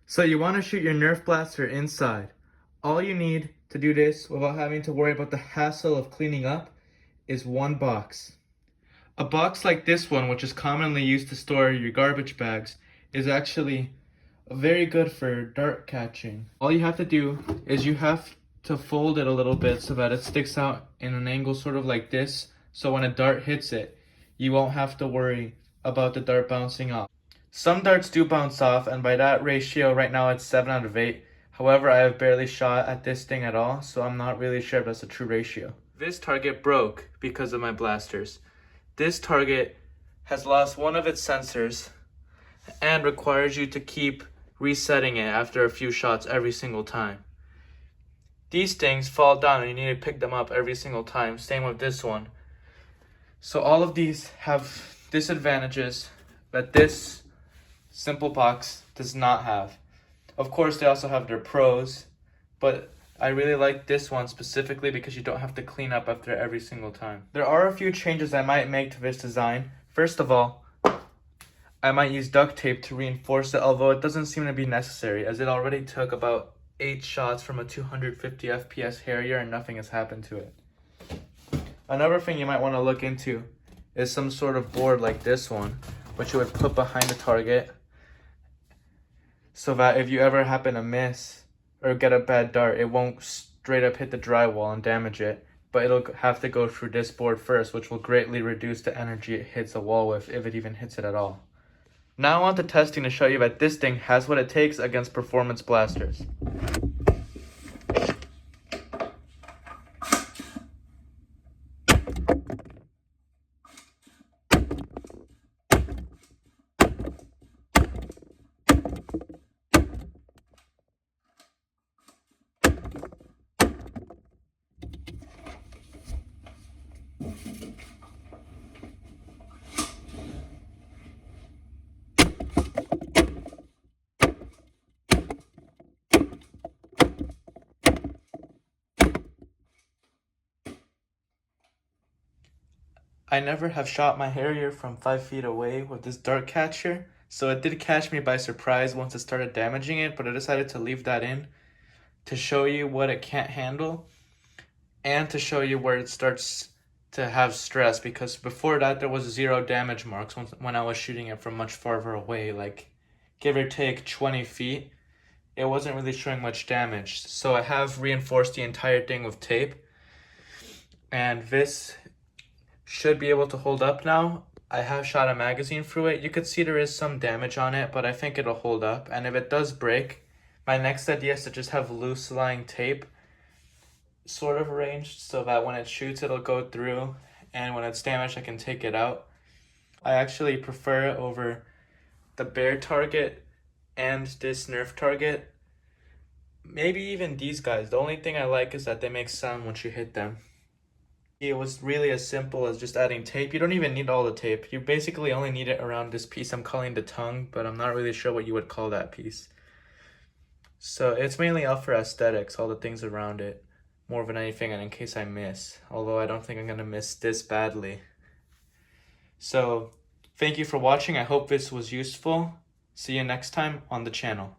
So you want to shoot your Nerf blaster inside. All you need to do this without having to worry about the hassle of cleaning up is one box. A box like this one, which is commonly used to store your garbage bags, is actually very good for dart catching. All you have to do is you have to fold it a little bit so that it sticks out in an angle sort of like this, so when a dart hits it, you won't have to worry about the dart bouncing off. Some darts do bounce off, and by that ratio right now it's 7 out of 8. However, I have barely shot at this thing at all, so I'm not really sure if that's a true ratio. This target broke because of my blasters. This target has lost one of its sensors and requires you to keep resetting it after a few shots every single time. These things fall down and you need to pick them up every single time. Same with this one. So all of these have disadvantages that this simple box does not have. Of course, they also have their pros, but I really like this one specifically because you don't have to clean up after every single time. There are a few changes I might make to this design. First of all, I might use duct tape to reinforce it, although it doesn't seem to be necessary as it already took about 8 shots from a 250 FPS Harrier and nothing has happened to it. Another thing you might want to look into is some sort of board like this one, which you would put behind the target so that if you ever happen to miss or get a bad dart, it won't straight up hit the drywall and damage it, but it'll have to go through this board first, which will greatly reduce the energy it hits a wall with, if it even hits it at all. Now on to testing to show you that this thing has what it takes against performance blasters. I never have shot my Harrier from 5 feet away with this dart catcher, so it did catch me by surprise once it started damaging it, but I decided to leave that in to show you what it can't handle and to show you where it starts to have stress, because before that there was 0 damage marks when I was shooting it from much farther away, like give or take 20 feet. It wasn't really showing much damage, so I have reinforced the entire thing with tape, and this should be able to hold up now. I have shot a magazine through it. You could see there is some damage on it, but I think it'll hold up. And if it does break, my next idea is to just have loose lying tape sort of arranged so that when it shoots, it'll go through, and when it's damaged, I can take it out. I actually prefer it over the bear target and this Nerf target. Maybe even these guys. The only thing I like is that they make sound once you hit them. It was really as simple as just adding tape. You don't even need all the tape. You basically only need it around this piece I'm calling the tongue, but I'm not really sure what you would call that piece. So it's mainly up for aesthetics, all the things around it, more than anything, and in case I miss. Although I don't think I'm gonna miss this badly. So thank you for watching. I hope this was useful. See you next time on the channel.